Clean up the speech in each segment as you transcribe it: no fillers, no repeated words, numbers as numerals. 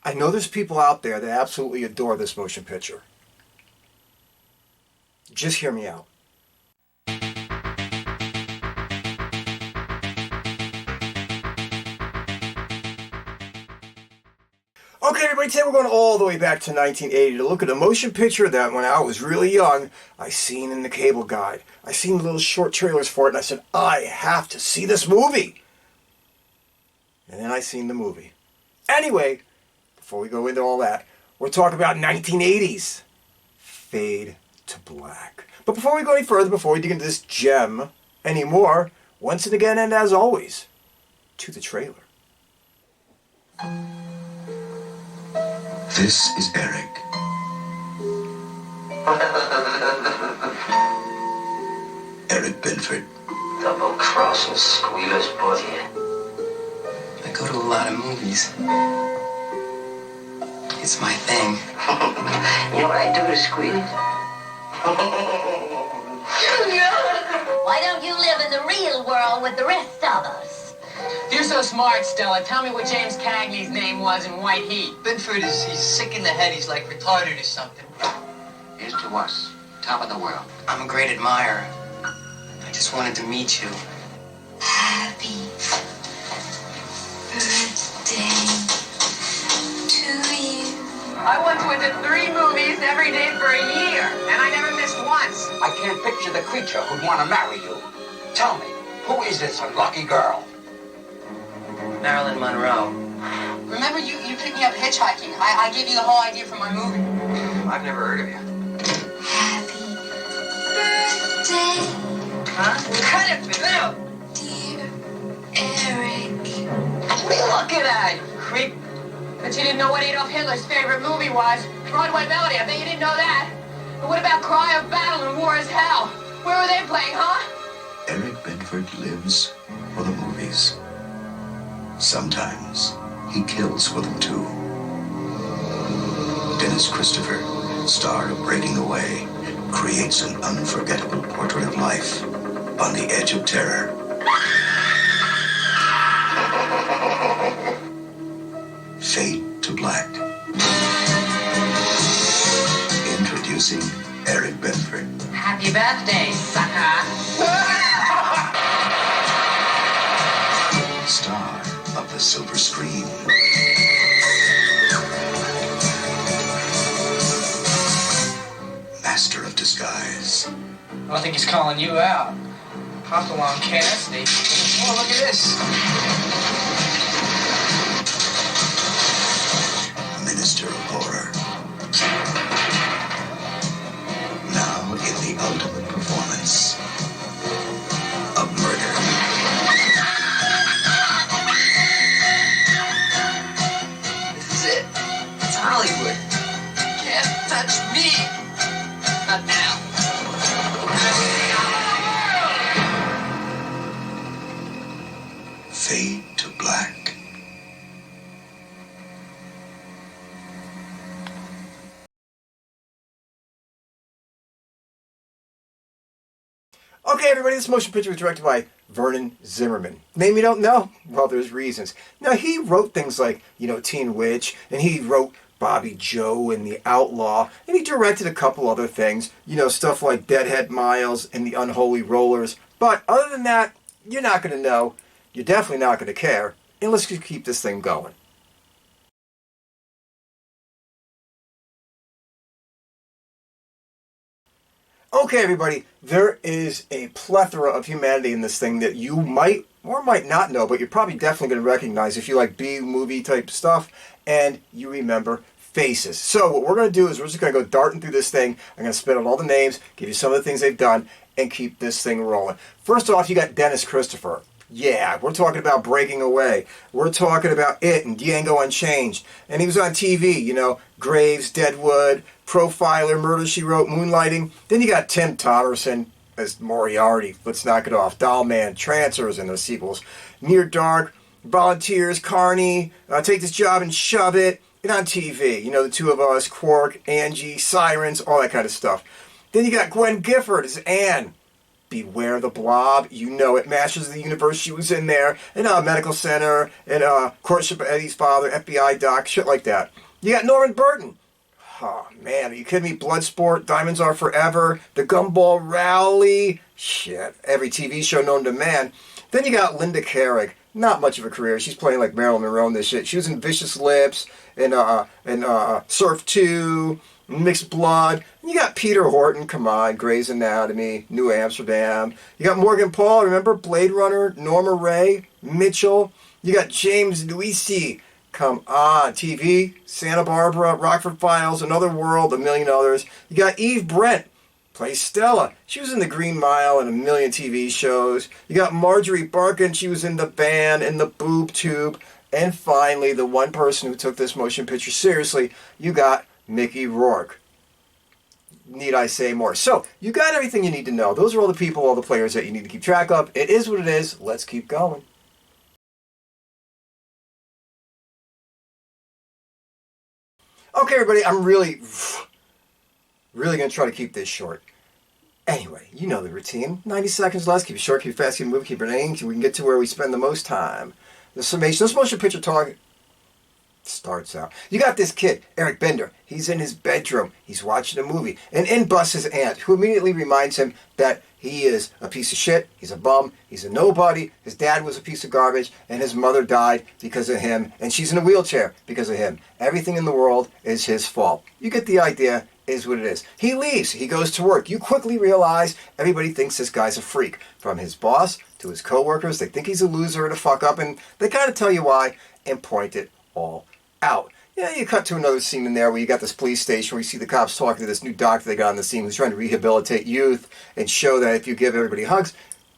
I know there's people out there that absolutely adore this motion picture. Just hear me out. Okay, everybody, today we're going all the way back to 1980 to look at a motion picture that when I was really young, I seen in the cable guide. I seen little short trailers for it, and I said, I have to see this movie. And then I seen the movie. Anyway, before we go into all that, we're talking about 1980s. Fade to Black. But before we go any further, before we dig into this gem anymore, once and again, and as always, to the trailer. This is Eric. Eric Binford. Double-crossing squealers, both of you. I go to a lot of movies. It's my thing. You know what I do to squealers? Why don't you live in the real world with the rest of us? If you're so smart, Stella, tell me what James Cagney's name was in White Heat. Binford he's sick in the head. He's like retarded or something. Here's to us, top of the world. I'm a great admirer. I just wanted to meet you. Happy birthday to you. I once went to 3 movies every day for a year, and I never missed once. I can't picture the creature who'd want to marry you. Tell me, who is this unlucky girl? Marilyn Monroe. Remember, you picked me up hitchhiking. I gave you the whole idea for my movie. I've never heard of you. Happy birthday, Huh? Cut it, Bill! dear Eric. What are you looking at, you creep? But you didn't know what Adolf Hitler's favorite movie was. Broadway Melody, I bet you didn't know that. But what about Cry of Battle and War is Hell? Where were they playing, huh? Eric Binford lives for the movies. Sometimes he kills for them too. Dennis Christopher, star of Breaking Away, creates an unforgettable portrait of life on the edge of terror. Fade to Black. Introducing Eric Binford. Happy birthday, sucker. Star of the silver screen. Master of disguise. I don't think he's calling you out. Hop along, Cassidy. Oh, look at this. Minister of horror. Now in the ultimate performance of murder. This is it. It's Hollywood. Can't touch me. Not now. Fade to Black. Okay, everybody, this motion picture was directed by Vernon Zimmerman. Name you don't know? Well, there's reasons. Now, he wrote things like, Teen Witch, and he wrote Bobby Joe and The Outlaw, and he directed a couple other things, stuff like Deadhead Miles and The Unholy Rollers. But other than that, you're not going to know. You're definitely not going to care, unless you keep this thing going. Okay, everybody, there is a plethora of humanity in this thing that you might or might not know, but you're probably definitely going to recognize if you like B-movie type stuff and you remember faces. So what we're going to do is we're just going to go darting through this thing. I'm going to spit out all the names, give you some of the things they've done, and keep this thing rolling. First off, you got Dennis Christopher. Yeah, we're talking about Breaking Away. We're talking about It and Django Unchanged. And he was on TV, Graves, Deadwood, Profiler, Murder, She Wrote, Moonlighting. Then you got Tim Thomerson as Moriarty. Let's knock it off. Doll Man, Trancers in those sequels. Near Dark, Volunteers, Carney, Take This Job and Shove It. And on TV, The Two of Us, Quark, Angie, Sirens, all that kind of stuff. Then you got Gwen Gifford as Anne. Beware the Blob. You know it. Masters of the Universe. She was in there. In Medical Center. In Courtship of Eddie's Father. FBI Doc. Shit like that. You got Norman Burton. Oh, man. Are you kidding me? Bloodsport. Diamonds Are Forever. The Gumball Rally. Shit. Every TV show known to man. Then you got Linda Kerridge. Not much of a career. She's playing like Marilyn Monroe in this shit. She was in Vicious Lips. And Surf 2. Mixed Blood. You got Peter Horton, come on, Grey's Anatomy, New Amsterdam. You got Morgan Paull, remember? Blade Runner, Norma Ray, Mitchell. You got James Luisi, come on, TV, Santa Barbara, Rockford Files, Another World, a million others. You got Eve Brent, plays Stella. She was in The Green Mile and a million TV shows. You got Marjorie Barkin, she was in The Band, in The Boob Tube. And finally, the one person who took this motion picture seriously, you got Mickey Rourke. Need I say more? So, you got everything you need to know. Those are all the people, all the players that you need to keep track of. It is what it is. Let's keep going. Okay, everybody, I'm really going to try to keep this short. Anyway, you know the routine. 90 seconds less. Keep it short, keep it fast, keep it moving, keep it aimed. We can get to where we spend the most time. The summation. This motion picture target starts out. You got this kid, Eric Bender. He's in his bedroom. He's watching a movie. And in busts his aunt, who immediately reminds him that he is a piece of shit. He's a bum. He's a nobody. His dad was a piece of garbage. And his mother died because of him. And she's in a wheelchair because of him. Everything in the world is his fault. You get the idea. Is what it is. He leaves. He goes to work. You quickly realize everybody thinks this guy's a freak. From his boss to his coworkers. They think he's a loser and a fuck up. And they kind of tell you why and point it all out. Yeah, you cut to another scene in there where you got this police station where you see the cops talking to this new doctor they got on the scene who's trying to rehabilitate youth and show that if you give everybody hugs,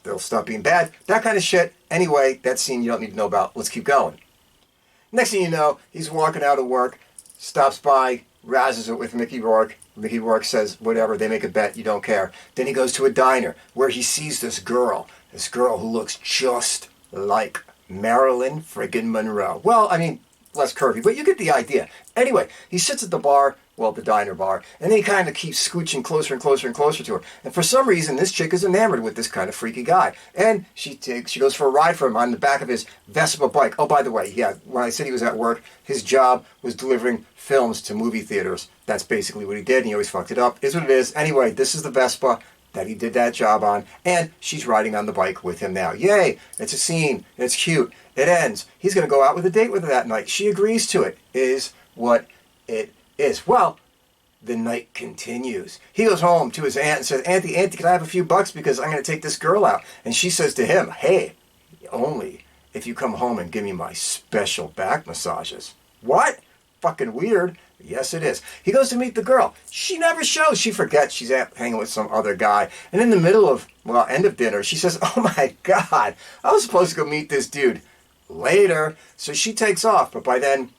they'll stop being bad. That kind of shit. Anyway, that scene you don't need to know about. Let's keep going. Next thing you know, he's walking out of work, stops by, razzes it with Mickey Rourke. Mickey Rourke says, whatever, they make a bet, you don't care. Then he goes to a diner where he sees this girl who looks just like Marilyn friggin' Monroe. Well, I mean, less curvy, but you get the idea. Anyway, he sits at the bar, well, the diner bar, and then he kind of keeps scooching closer and closer and closer to her. And for some reason, this chick is enamored with this kind of freaky guy. And she goes for a ride for him on the back of his Vespa bike. Oh, by the way, yeah, when I said he was at work, his job was delivering films to movie theaters. That's basically what he did, and he always fucked it up. Is what it is. Anyway, this is the Vespa that he did that job on, and she's riding on the bike with him now. Yay! It's a scene. It's cute. It ends. He's going to go out with a date with her that night. She agrees to it. Is what it is. Well, the night continues. He goes home to his aunt and says, Auntie, can I have a few bucks because I'm going to take this girl out? And she says to him, hey, only if you come home and give me my special back massages. What? Fucking weird. Yes, it is. He goes to meet the girl. She never shows. She forgets she's hanging with some other guy. And in the middle of, end of dinner, she says, oh my God, I was supposed to go meet this dude later. So she takes off. But by then,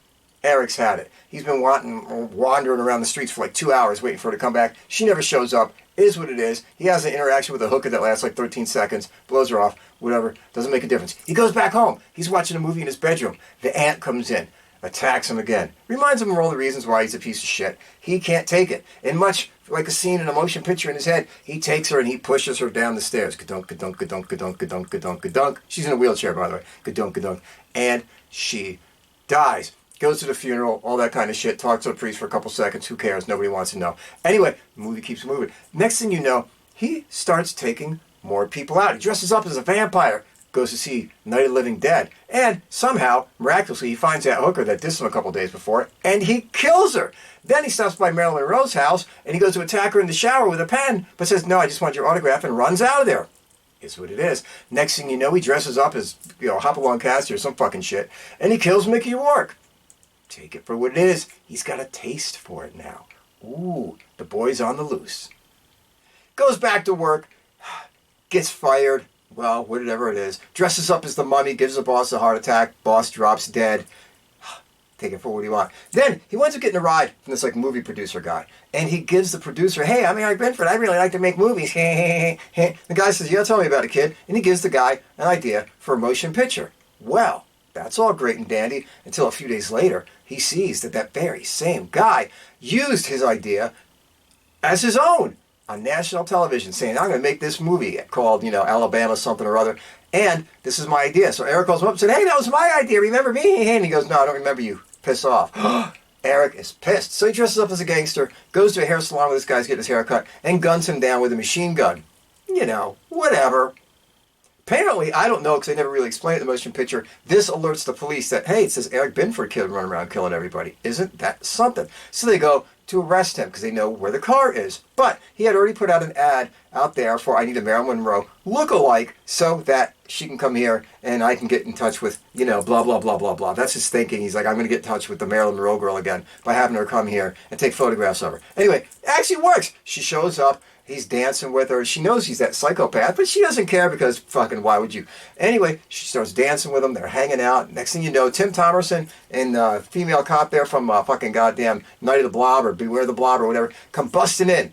Eric's had it. He's been wandering around the streets for like 2 hours waiting for her to come back. She never shows up. Is what it is. He has an interaction with a hooker that lasts like 13 seconds. Blows her off. Whatever. Doesn't make a difference. He goes back home. He's watching a movie in his bedroom. The aunt comes in. Attacks him again. Reminds him of all the reasons why he's a piece of shit. He can't take it. And much like a scene in a motion picture in his head, he takes her and he pushes her down the stairs. Ka-dunk, ka-dunk, ka-dunk, ka-dunk, ka-dunk, ka-dunk, ka-dunk. She's in a wheelchair, by the way. Ka-dunk, ka-dunk. And she dies. Goes to the funeral, all that kind of shit. Talks to the priest for a couple seconds. Who cares? Nobody wants to know. Anyway, the movie keeps moving. Next thing you know, he starts taking more people out. He dresses up as a vampire. Goes to see Night of the Living Dead. And somehow, miraculously, he finds that hooker that dissed him a couple days before, and he kills her. Then he stops by Marilyn Monroe's house, and he goes to attack her in the shower with a pen, but says, no, I just want your autograph, and runs out of there. Is what it is. Next thing you know, he dresses up as, Hopalong Cassidy or some fucking shit, and he kills Mickey Rourke. Take it for what it is. He's got a taste for it now. Ooh, the boy's on the loose. Goes back to work, gets fired. Well, whatever it is. Dresses up as the mummy, gives the boss a heart attack. Boss drops dead. Take it for what you want. Then he winds up getting a ride from this movie producer guy. And he gives the producer, hey, I'm Eric Binford. I really like to make movies. The guy says, yeah, tell me about it, kid. And he gives the guy an idea for a motion picture. Well, that's all great and dandy until a few days later, he sees that very same guy used his idea as his own. on national television saying, I'm going to make this movie called, Alabama something or other, and this is my idea. So Eric calls him up and said, hey, that was my idea. Remember me? And he goes, no, I don't remember you. Piss off. Eric is pissed. So he dresses up as a gangster, goes to a hair salon where this guy's getting his hair cut, and guns him down with a machine gun. Whatever. Apparently, I don't know because they never really explained it in the motion picture, this alerts the police that, hey, it says Eric Binford kid running around killing everybody. Isn't that something? So they go to arrest him because they know where the car is. But he had already put out an ad out there for I need a Marilyn Monroe look-alike so that she can come here and I can get in touch with, blah, blah, blah, blah, blah. That's his thinking. He's like, I'm going to get in touch with the Marilyn Monroe girl again by having her come here and take photographs of her. Anyway, it actually works. She shows up. He's dancing with her. She knows he's that psychopath, but she doesn't care because fucking why would you? Anyway, she starts dancing with him. They're hanging out. Next thing you know, Tim Thomerson and female cop there from fucking goddamn Night of the Blob or Beware the Blob or whatever come busting in.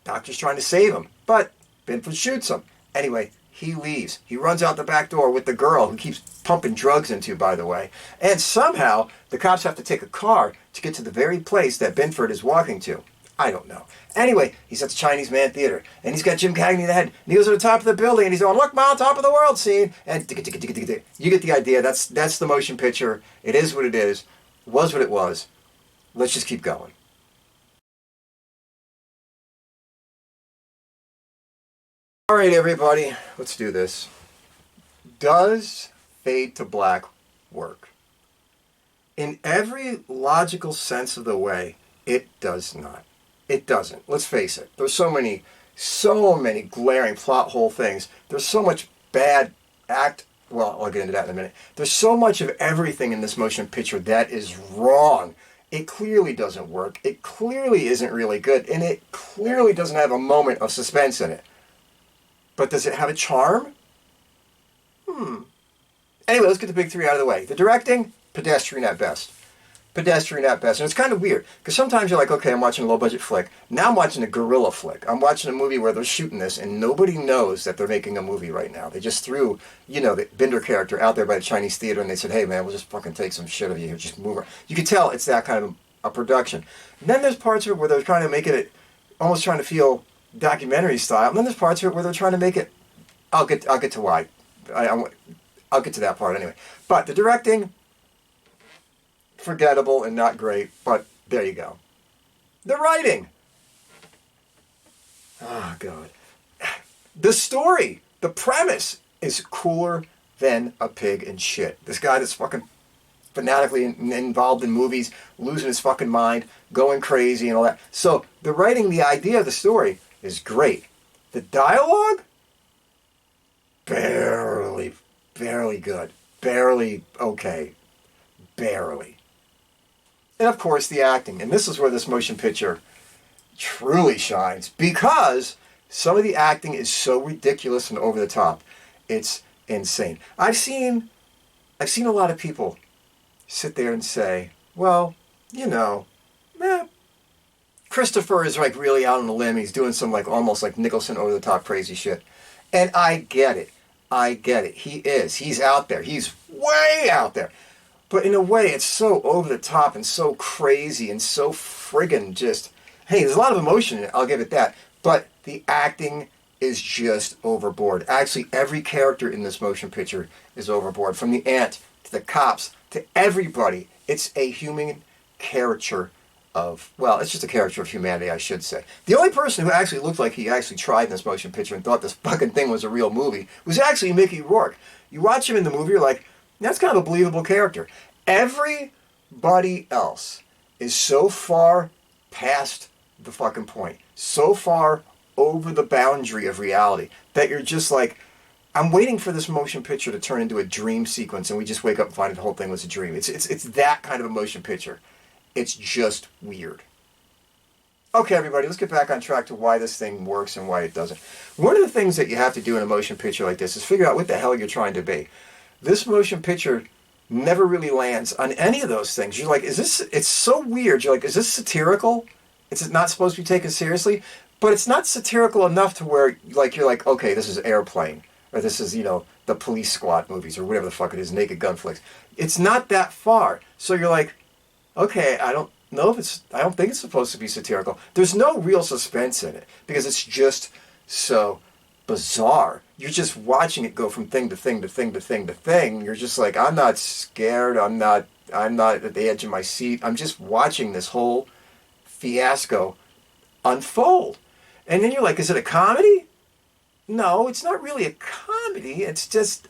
Doctor's trying to save him, but Binford shoots him. Anyway, he leaves. He runs out the back door with the girl who keeps pumping drugs into, by the way. And somehow, the cops have to take a car to get to the very place that Binford is walking to. I don't know. Anyway, he's at the Chinese Man Theater, and he's got Jim Cagney in the head, and he goes to the top of the building, and he's going, look, Ma, top of the world scene, and you get the idea. That's the motion picture. It is what it is. Was what it was. Let's just keep going. All right, everybody, let's do this. Does Fade to Black work? In every logical sense of the way, it does not. It doesn't. Let's face it. There's so many glaring plot hole things. There's so much bad well, I'll get into that in a minute. There's so much of everything in this motion picture that is wrong. It clearly doesn't work. It clearly isn't really good. And it clearly doesn't have a moment of suspense in it. But does it have a charm? Anyway, let's get the big three out of the way. The directing, pedestrian at best. Pedestrian at best. And it's kind of weird, because sometimes you're like, okay, I'm watching a low-budget flick. Now I'm watching a guerrilla flick. I'm watching a movie where they're shooting this, and nobody knows that they're making a movie right now. They just threw, the Binder character out there by the Chinese theater, and they said, hey, man, we'll just fucking take some shit of you here. Just move around. You can tell it's that kind of a production. And then there's parts of it where they're trying to make it, almost trying to feel documentary style. And then there's parts of it where they're trying to make it, I'll get to why. I'll get to that part anyway. But the directing, forgettable and not great, but there you go. The writing. Oh, God. The story, the premise is cooler than a pig in shit. This guy that's fucking fanatically involved in movies, losing his fucking mind, going crazy and all that. So the writing, the idea of the story is great. The dialogue? Barely good. Barely okay. Barely. And of course the acting. And this is where this motion picture truly shines, because some of the acting is so ridiculous and over the top. It's insane. I've seen a lot of people sit there and say, well, Christopher is like really out on a limb. He's doing some like almost like Nicholson over the top crazy shit. And I get it. He is. He's out there. He's way out there. But in a way, it's so over the top and so crazy and so friggin' just, hey, there's a lot of emotion in it, I'll give it that. But the acting is just overboard. Actually, every character in this motion picture is overboard. From the aunt to the cops to everybody. It's a human caricature of, well, it's just a caricature of humanity, I should say. The only person who actually looked like he actually tried in this motion picture and thought this fucking thing was a real movie was actually Mickey Rourke. You watch him in the movie, you're like, that's kind of a believable character. Everybody else is so far past the fucking point, so far over the boundary of reality, that you're just like, I'm waiting for this motion picture to turn into a dream sequence and we just wake up and find the whole thing was a dream. It's that kind of a motion picture. It's just weird. Okay, everybody, let's get back on track to why this thing works and why it doesn't. One of the things that you have to do in a motion picture like this is figure out what the hell you're trying to be. This motion picture never really lands on any of those things. You're like, it's so weird. You're like, is this satirical? It's not supposed to be taken seriously, but it's not satirical enough to where like you're like, okay, this is Airplane, or this is, the Police Squad movies, or whatever the fuck it is, Naked Gun flicks. It's not that far. So you're like, okay, I don't No, I don't think it's supposed to be satirical. There's no real suspense in it because it's just so bizarre. You're just watching it go from thing to thing to thing to thing to thing. You're just like, I'm not scared. I'm not at the edge of my seat. I'm just watching this whole fiasco unfold. And then you're like, is it a comedy? No, it's not really a comedy. It's just,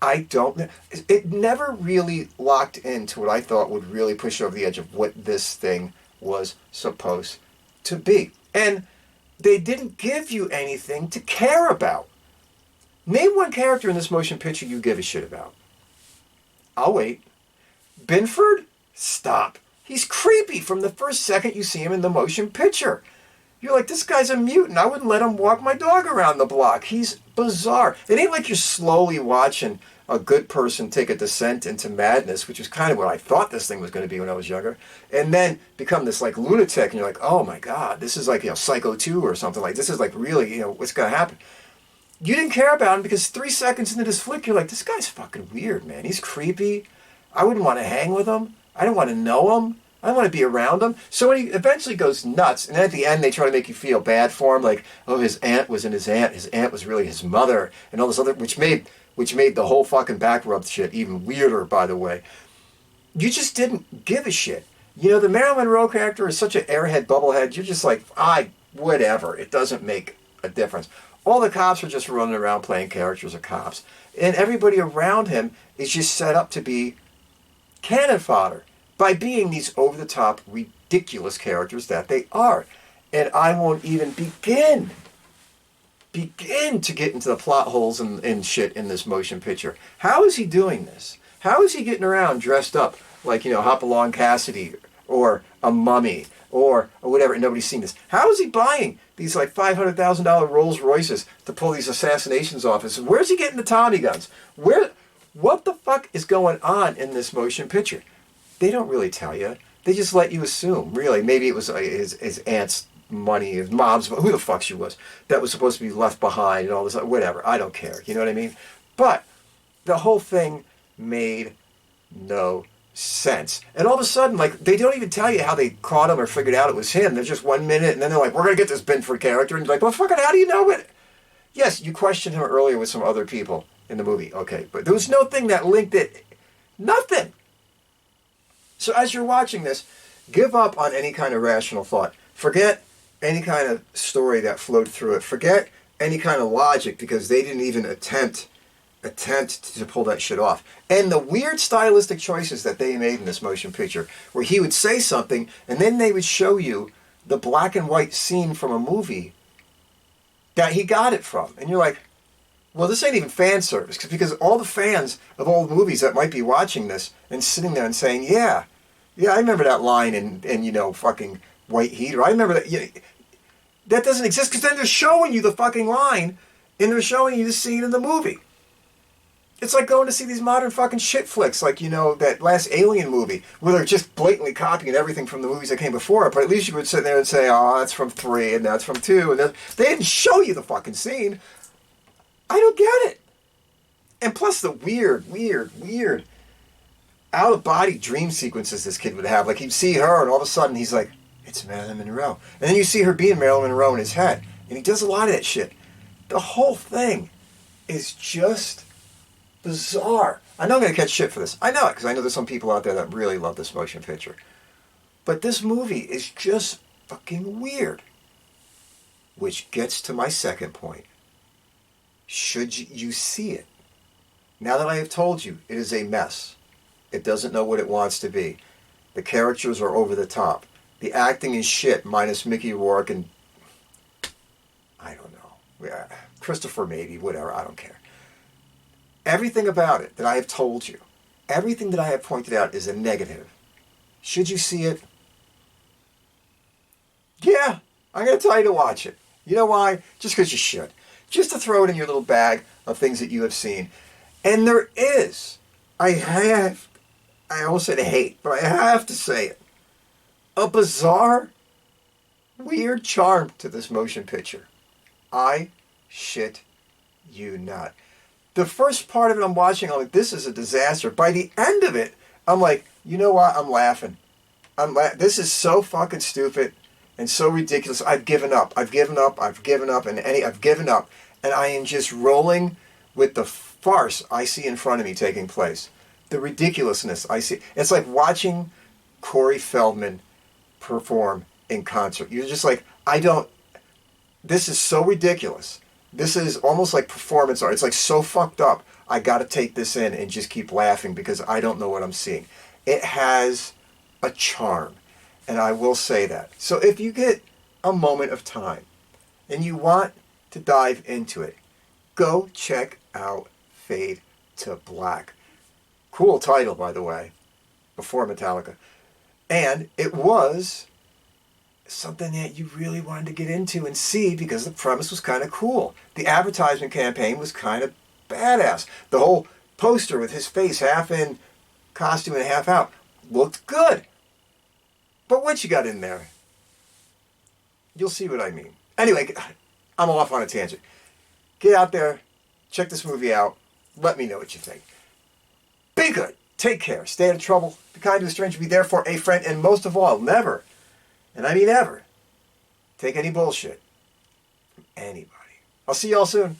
I don't know. It never really locked into what I thought would really push over the edge of what this thing was supposed to be. And they didn't give you anything to care about. Name one character in this motion picture you give a shit about. I'll wait. Binford? Stop. He's creepy from the first second you see him in the motion picture. You're like, this guy's a mutant. I wouldn't let him walk my dog around the block. He's bizarre. It ain't like you're slowly watching a good person take a descent into madness, which is kind of what I thought this thing was going to be when I was younger, and then become this like lunatic, and you're like, oh my God, this is like, Psycho 2 or something like this is like really, what's going to happen? You didn't care about him because 3 seconds into this flick, you're like, this guy's fucking weird, man. He's creepy. I wouldn't want to hang with him. I don't want to know him. I don't want to be around him. So when he eventually goes nuts, and then at the end they try to make you feel bad for him, like, oh, his aunt wasn't his aunt. His aunt was really his mother, and all this other, which made the whole fucking back rub shit even weirder, by the way. You just didn't give a shit. The Marilyn Monroe character is such an airhead bubblehead. You're just like, whatever. It doesn't make a difference. All the cops are just running around playing characters of cops. And everybody around him is just set up to be cannon fodder by being these over-the-top, ridiculous characters that they are. And I won't even begin to get into the plot holes and shit in this motion picture. How is he doing this? How is he getting around dressed up like, Hopalong Cassidy or a mummy or whatever, and nobody's seen this? How is he buying these like $500,000 Rolls Royces to pull these assassinations off? Where's he getting the Tommy guns? What the fuck is going on in this motion picture? They don't really tell you. They just let you assume, really. Maybe it was his aunt's money, his mom's, who the fuck she was, that was supposed to be left behind and all this, whatever. I don't care. You know what I mean? But the whole thing made no sense. And all of a sudden, like, they don't even tell you how they caught him or figured out it was him. There's just 1 minute, and then they're like, we're going to get this Binford character. And you're like, well, fucking, how do you know it? Yes, you questioned him earlier with some other people in the movie. Okay, but there was no thing that linked it. Nothing. So as you're watching this, give up on any kind of rational thought. Forget any kind of story that flowed through it. Forget any kind of logic, because they didn't even attempt to pull that shit off. And the weird stylistic choices that they made in this motion picture, where he would say something and then they would show you the black and white scene from a movie that he got it from. And you're like, well, this ain't even fan service, because all the fans of old movies that might be watching this and sitting there and saying, yeah, I remember that line in fucking White Heat, or I remember that. That doesn't exist, because then they're showing you the fucking line and they're showing you the scene in the movie. It's like going to see these modern fucking shit flicks, like, that last Alien movie, where they're just blatantly copying everything from the movies that came before it, but at least you would sit there and say, oh, that's from 3, and that's from 2, and they didn't show you the fucking scene. I don't get it. And plus the weird, out-of-body dream sequences this kid would have. Like, he'd see her, and all of a sudden he's like, it's Marilyn Monroe. And then you see her being Marilyn Monroe in his head. And he does a lot of that shit. The whole thing is just bizarre. I know I'm going to catch shit for this. I know it, because I know there's some people out there that really love this motion picture. But this movie is just fucking weird. Which gets to my second point. Should you see it? Now that I have told you, it is a mess. It doesn't know what it wants to be. The characters are over the top. The acting is shit, minus Mickey Rourke and I don't know. Christopher maybe, whatever, I don't care. Everything about it that I have told you, everything that I have pointed out is a negative. Should you see it? Yeah, I'm going to tell you to watch it. You know why? Just because you should. Just to throw it in your little bag of things that you have seen. And there is, I almost said hate, but I have to say it, a bizarre, weird charm to this motion picture. I shit you not. The first part of it I'm watching, I'm like, this is a disaster. By the end of it, I'm like, you know what? I'm laughing. This is so fucking stupid and so ridiculous. I've given up. I've given up. I've given up. I've given up. And I am just rolling with the farce I see in front of me taking place. The ridiculousness I see. It's like watching Corey Feldman perform in concert. You're just like, this is so ridiculous. This is almost like performance art. It's like so fucked up. I got to take this in and just keep laughing because I don't know what I'm seeing. It has a charm, and I will say that. So if you get a moment of time and you want to dive into it, go check out Fade to Black. Cool title, by the way, before Metallica. And it was something that you really wanted to get into and see because the premise was kind of cool. The advertisement campaign was kind of badass. The whole poster with his face half in costume and half out looked good. But once you got in there, you'll see what I mean. Anyway, I'm off on a tangent. Get out there, check this movie out, let me know what you think. Be good, take care, stay out of trouble, be kind to a stranger, be there for a friend, and most of all, never, and I mean ever, take any bullshit from anybody. I'll see y'all soon.